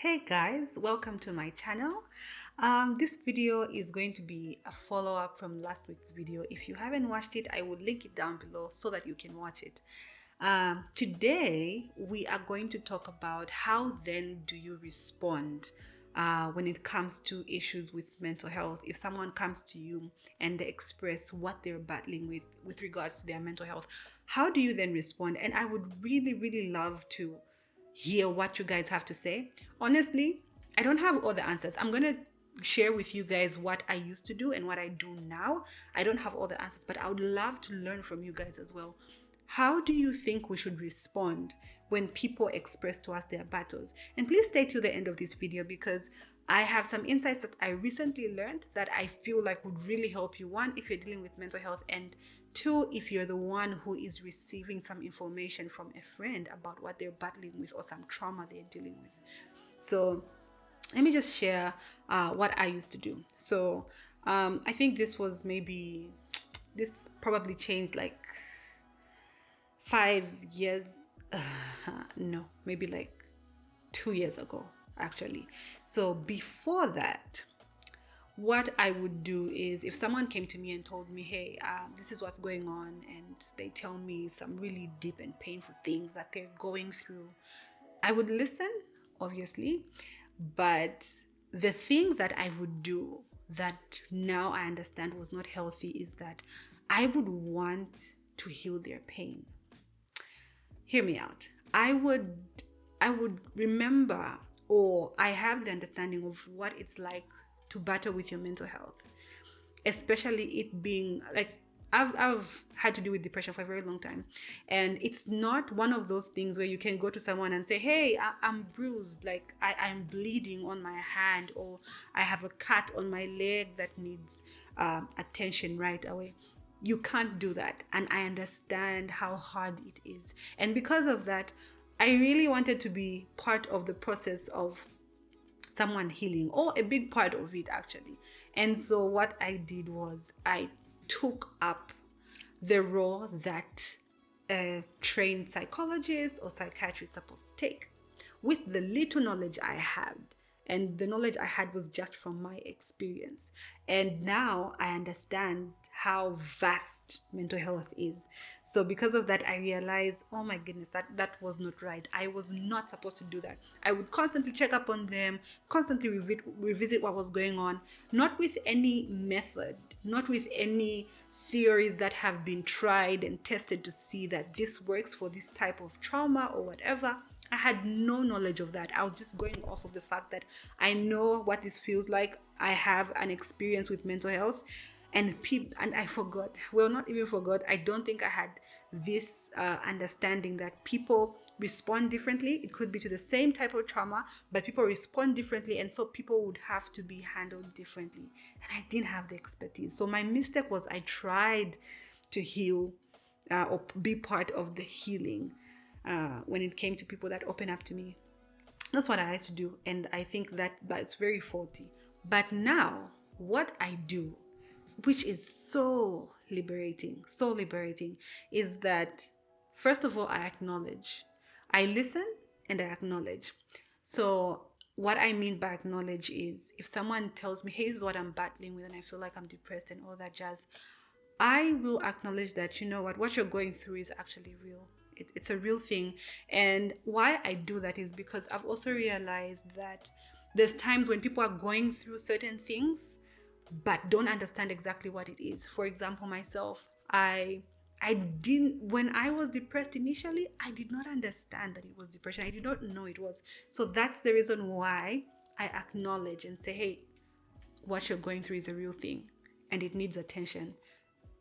Hey guys, welcome to my channel. This video is going to be a follow-up from last week's video. If you haven't watched it, I will link it down below so that you can watch it. Today, we are going to talk about how then do you respond when it comes to issues with mental health. If someone comes to you and they express what they're battling with regards to their mental health, how do you then respond? And I would really love to hear what you guys have to say. Honestly, I don't have all the answers. I'm going to share with you guys what I used to do and what I do now. I don't have all the answers, but I would love to learn from you guys as well. How do you think we should respond when people express to us their battles? And please stay till the end of this video because I have some insights that I recently learned that I feel like would really help you. One, if you're dealing with mental health, and two, if you're the one who is receiving some information from a friend about what they're battling with or some trauma they're dealing with. So let me just share what I used to do. So I think this probably changed like 5 years, no, maybe like 2 years ago, actually. So before that, what I would do is if someone came to me and told me, hey, this is what's going on, and they tell me some really deep and painful things that they're going through, I would listen, obviously. But the thing that I would do that now I understand was not healthy is that I would want to heal their pain. Hear me out. I would remember, or I have the understanding of what it's like to battle with your mental health, especially it being like I've had to deal with depression for a very long time, and it's not one of those things where you can go to someone and say, hey, I'm bruised, like I'm bleeding on my hand, or I have a cut on my leg that needs attention right away. You can't do that, and I understand how hard it is. And because of that, I really wanted to be part of the process of someone healing, or a big part of it actually. And so what I did was I took up the role that a trained psychologist or psychiatrist is supposed to take with the little knowledge I had. And the knowledge I had was just from my experience. And now I understand how vast mental health is. So because of that, I realized, oh my goodness, that was not right. I was not supposed to do that. I would constantly check up on them, constantly revisit what was going on, not with any method, not with any theories that have been tried and tested to see that this works for this type of trauma or whatever. I had no knowledge of that. I was just going off of the fact that I know what this feels like. I have an experience with mental health, and I forgot. Well, not even forgot. I don't think I had this understanding that people respond differently. It could be to the same type of trauma, but people respond differently, and so people would have to be handled differently. And I didn't have the expertise. So my mistake was I tried to heal or be part of the healing. When it came to people that open up to me. That's what I used to do, and I think that's very faulty. But now, what I do, which is so liberating, is that first of all, I acknowledge. I listen and I acknowledge. So what I mean by acknowledge is if someone tells me, hey, this is what I'm battling with and I feel like I'm depressed and all that jazz, I will acknowledge that, you know what you're going through is actually real. It's a real thing. And why I do that is because I've also realized that there's times when people are going through certain things, but don't understand exactly what it is. For example, myself, I didn't, when I was depressed initially, I did not understand that it was depression. I did not know it was. So that's the reason why I acknowledge and say, hey, what you're going through is a real thing and it needs attention,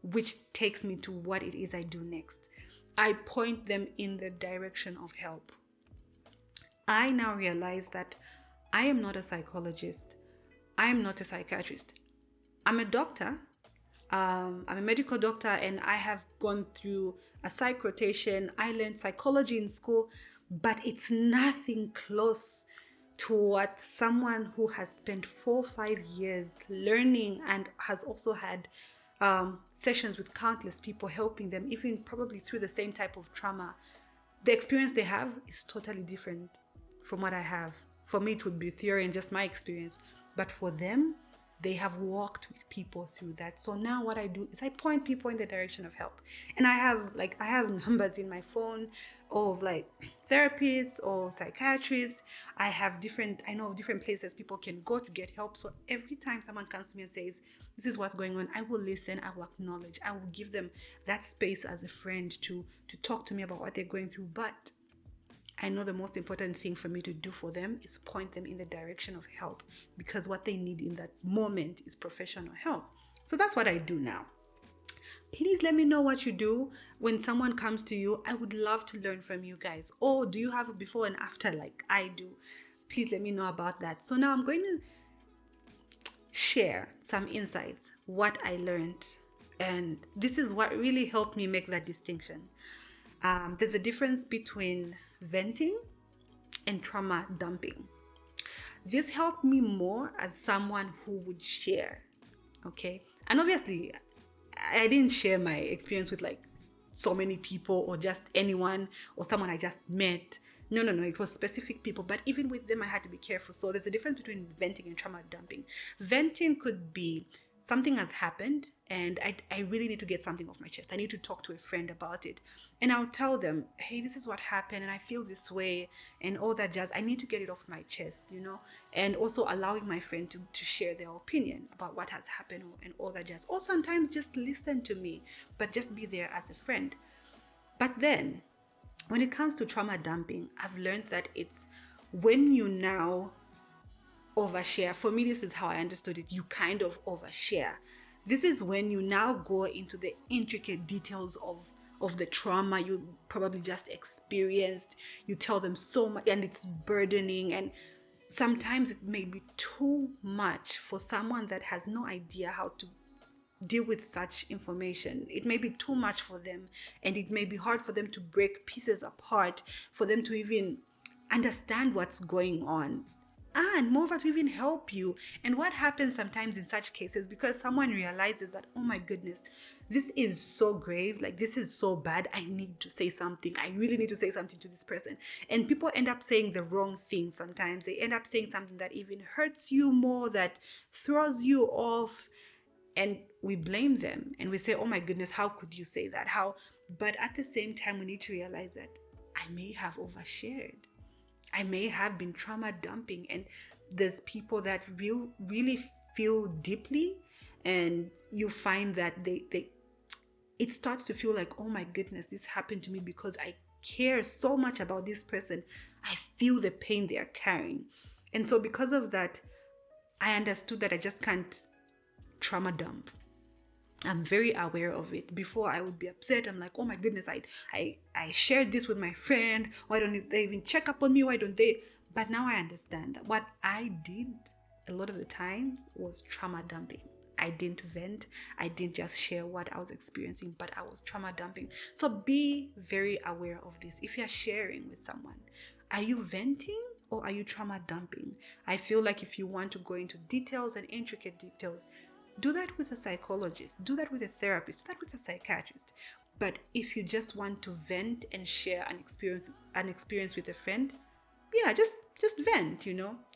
which takes me to what it is I do next. I point them in the direction of help. I now realize that I am not a psychologist. I am not a psychiatrist. I'm a doctor. I'm a medical doctor, and I have gone through a psych rotation. I learned psychology in school, but it's nothing close to what someone who has spent 4 or 5 years learning and has also had sessions with countless people helping them, even probably through the same type of trauma. The experience they have is totally different from what I have. For me, it would be theory and just my experience. But for them, they have walked with people through that. So now what I do is I point people in the direction of help. And I have numbers in my phone of like therapists or psychiatrists. I know of different places people can go to get help. So every time someone comes to me and says, this is what's going on, I will listen, I will acknowledge, I will give them that space as a friend to talk to me about what they're going through. But I know the most important thing for me to do for them is point them in the direction of help, because what they need in that moment is professional help. So that's what I do now. Please let me know what you do when someone comes to you. I would love to learn from you guys. Or do you have a before and after like I do? Please let me know about that. So now I'm going to share some insights, what I learned. And this is what really helped me make that distinction. There's a difference between venting and trauma dumping. This helped me more as someone who would share, okay? And obviously, I didn't share my experience with like so many people or just anyone or someone I just met. No, it was specific people. But even with them, I had to be careful. So there's a difference between venting and trauma dumping. Venting could be something has happened and I really need to get something off my chest. I need to talk to a friend about it. And I'll tell them, hey, this is what happened and I feel this way and all that jazz. I need to get it off my chest, and also allowing my friend to share their opinion about what has happened and all that jazz. Or sometimes just listen to me, but just be there as a friend. But then when it comes to trauma dumping, I've learned that it's when you now overshare. For me, this is how I understood it. You kind of overshare. This is when you now go into the intricate details of the trauma you probably just experienced. You tell them so much and it's burdening, and sometimes it may be too much for someone that has no idea how to deal with such information. It may be too much for them, and it may be hard for them to break pieces apart, for them to even understand what's going on, and moreover to even help you. And what happens sometimes in such cases, because someone realizes that, oh my goodness, this is so grave, like this is so bad, I need to say something, I really need to say something to this person. And people end up saying the wrong thing. Sometimes they end up saying something that even hurts you more, that throws you off, and we blame them and we say, oh my goodness, how could you say that? But at the same time, we need to realize that I may have overshared. I may have been trauma dumping, and there's people that really feel deeply, and you find that it starts to feel like, oh my goodness, this happened to me because I care so much about this person. I feel the pain they are carrying. And so because of that, I understood that I just can't trauma dump. I'm very aware of it. Before I would be upset. I'm like, oh my goodness, I shared this with my friend. Why don't they even check up on me? Why don't they? But now I understand that what I did a lot of the time was trauma dumping. I didn't vent. I didn't just share what I was experiencing, but I was trauma dumping. So be very aware of this. If you're sharing with someone, are you venting or are you trauma dumping? I feel like if you want to go into details and intricate details, do that with a psychologist, do that with a therapist, do that with a psychiatrist. But if you just want to vent and share an experience with a friend, yeah, just vent,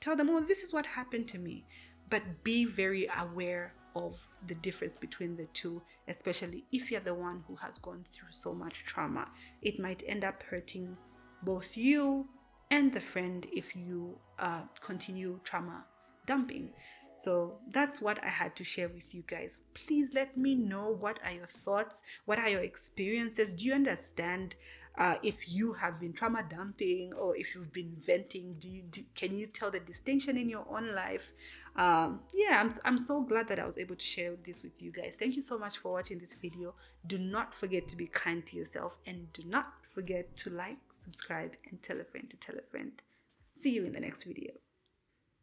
Tell them, oh, this is what happened to me. But be very aware of the difference between the two, especially if you're the one who has gone through so much trauma. It might end up hurting both you and the friend if you continue trauma dumping. So that's what I had to share with you guys. Please let me know, what are your thoughts? What are your experiences? Do you understand if you have been trauma dumping or if you've been venting? Can you tell the distinction in your own life? I'm so glad that I was able to share this with you guys. Thank you so much for watching this video. Do not forget to be kind to yourself, and do not forget to like, subscribe, and tell a friend to tell a friend. See you in the next video.